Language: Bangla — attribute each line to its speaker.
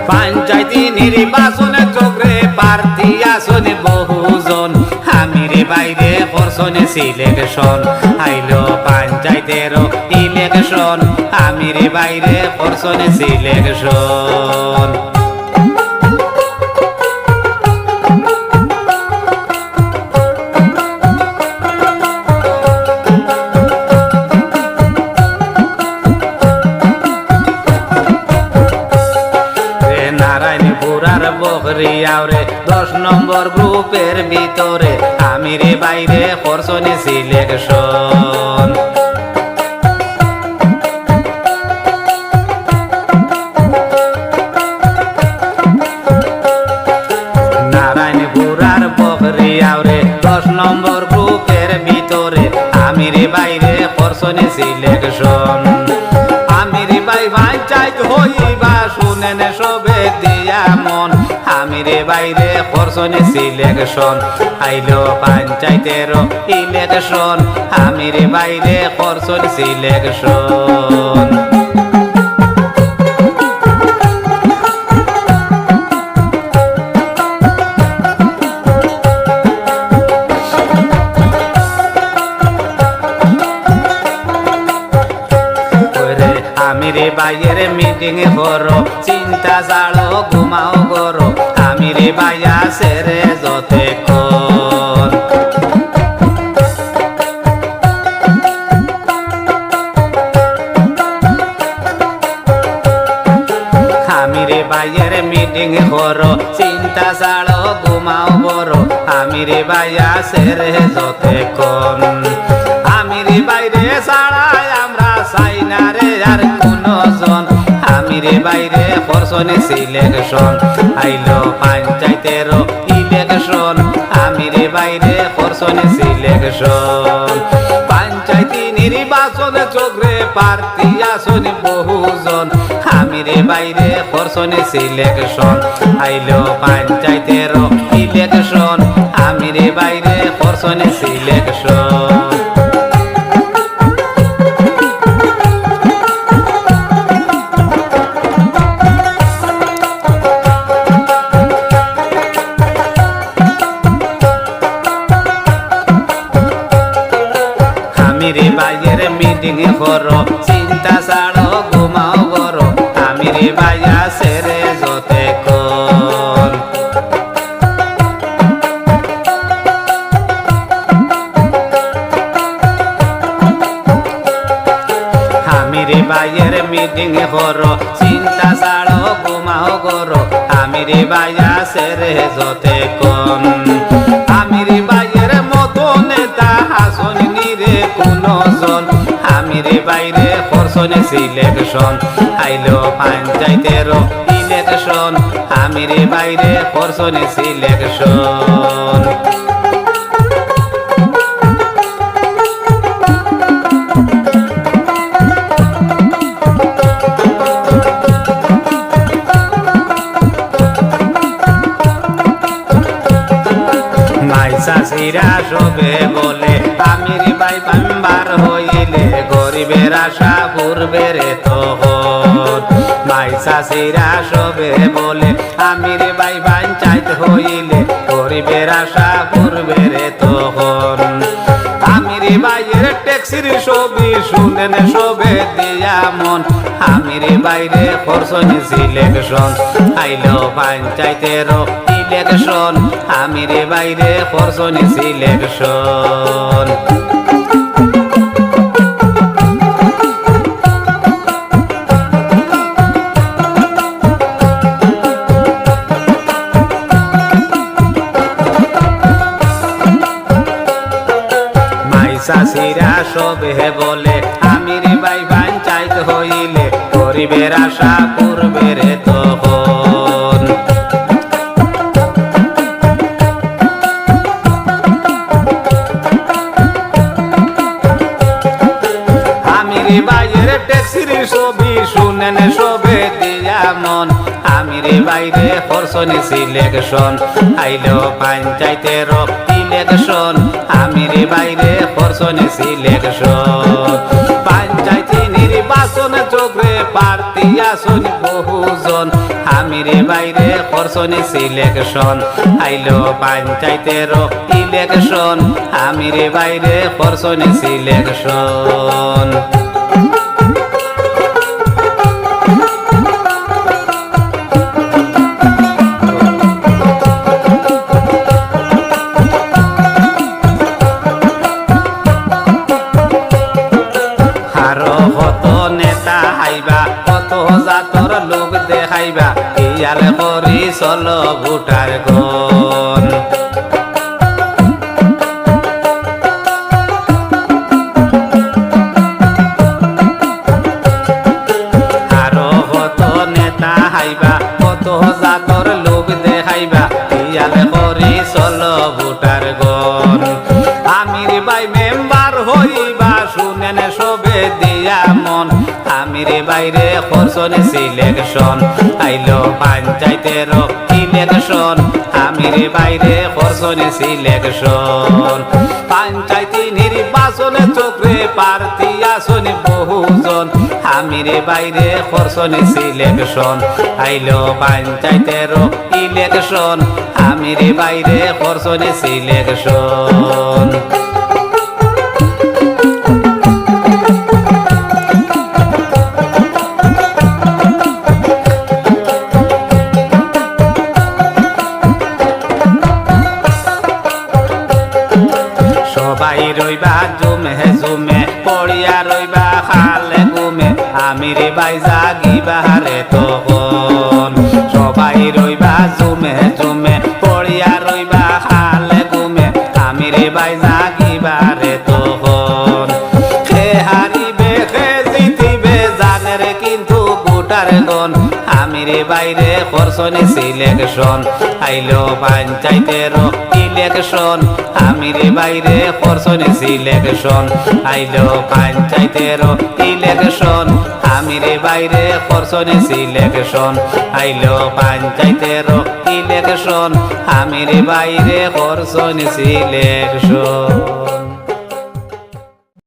Speaker 1: পঞ্চায়েতি নির্বাচনে চক্রে প্রার্থী আসন বহুজন আমিরে বাইরে করছনে সিলেকশন আইলো পঞ্চায়েতের ইলেকশন আমিরে বাইরে করছনে সিলেকশন বকরিয়াওরে 10 নম্বর গ্রুপের ভিতরে আমিরে বাইরে করছনে সিলেকশন নারায়ণপুরার বকরিয়াওরে 10 নম্বর গ্রুপের ভিতরে আমিরে বাইরে করছনে সিলেকশন আমিরে বাই পঞ্চায়েত হইবা শুনেন সবে দিয়া মন আমিরে বাইরে করছনে সিলেকশন আইলো পঞ্চায়েতের ইলেকশন আমিরে বাইরে করছনে সিলেকশন আমিরে বাইয়ের মিটিং করো চিন্তা জালো ঘুমাও করো আমিরে বাইয়া সেরে যতে কর আমিরে বাইয়ের মিটিং করো চিন্তা জালো ঘুমাও করো আমিরে বাইয়া সেরে যতে কম আমিরে বাইরে ছাড়াই আমরা চাই না রে আর কোনজন আমিরে বাইরে করছনে সিলেকশন আইলো পঞ্চায়েতের ইলেকশন আমিরে বাইরে করছনে সিলেকশন পঞ্চায়েতি নির্বাচনে চক্রে প্রার্থী আসন বহুজন আমিরে বাইরে করছনে সিলেকশন আইলো পঞ্চায়েতের ইলেকশন আমিরে বাইরে করছনে সিলেকশন আমিরে বাইয়ের মিটিং করো চিন্তা ছাড়ো ঘুমাও করো আমিরে বাইয়া সেরে যতে কোন আমিরে বাইয়ের মিটিং করো চিন্তা ছাড়ো ঘুমাও করো আমিরে বাইয়া সেরে যতে কোন আমিরে বাইয়ের মতো নেতা হাসন নিরে কোনজন আমিরে বাইরে করছনে সিলেকশন আইলো পঞ্চায়েতের ইলেকশন আমিরে বাইরে করছনে সিলেকশন চাষিরা সবে বলে আমির বাই বাম্বার হইলে গরিবের আশা পূর্বে রে তখন ভাই চাষিরা সবে বলে আমির বাই পঞ্চায়েত হইলে গরিবের আশা পূর্বে রে তখন আমির বাইয়ের ট্যাক্সির ছবি শুনেন সবে দিয়া মন আমির বাইরে করছনে সিলেকশন আইলো পঞ্চায়েতের ইলেকশন আমিরে বাইরে করছনে সিলেকশন চাষিরা সবে বলে আমির বাই পঞ্চায়েত হইলে গরিবের আশা পূর্বে রে তখন আমির বাইয়ের ট্যাক্সির ছবি শুনেন সবে দিয়া মন আমির বাইরে করছনে সিলেকশন আইলো পঞ্চায়েতের ইলেকশন আমিরে বাইরে করছনে সিলেকশন পঞ্চায়েতি নির্বাচনে চক্রে প্রার্থী আসন বহুজন আমিরে বাইরে করছনি সিলেকশন আইলো পঞ্চায়েতের ইলেকশন আমিরে বাইরে করছনি সিলেকশন জাতর লোক দেখাইবা ইয়াল করি চলো ভোটার গণ আরো কত নেতা হাইবা কত জাতর লোক দেখাইবা ইয়াল করি চলো ভোটার গণ আমির ভাই মেম্বার হইবা শুনেন সবে দিয়া মন আমিরে বাইরে করছনি সিলেকশন আইলো পঞ্চায়েতের ইলেকশন আমিরে বাইরে করছনি সিলেকশন পঞ্চায়েত নির্বাচনে চক্রে প্রার্থী আসনি বহুজন আমিরে বাইরে করছনি সিলেকশন আইলো পঞ্চায়েতের ইলেকশন আমিরে বাইরে করছনি সিলেকশন সবাই রইবা জুমে জুমে পড়িয়া রইবা খালে গুমে আমিরে বাই জাগিবা রে তখন সবাই রইবা জুমে জুমে পড়িয়া রইবা খালে গুমে আমিরে বাই জাগিবা রে তখন খে হারিবে খে জিতিবে জানে রে কিন্তু ভোটার গণ আমিরে বাইরে করছনি সিলেকশন আইলো পঞ্চায়েতের ইলেকশন আমিরে বাইরে করছনি সিলেকশন আইলো পঞ্চায়েতের ইলেকশন আমিরে বাইরে করছনি সিলেকশন আইলো পঞ্চায়েতের ইলেকশন আমিরে বাইরে করছনি সিলেকশন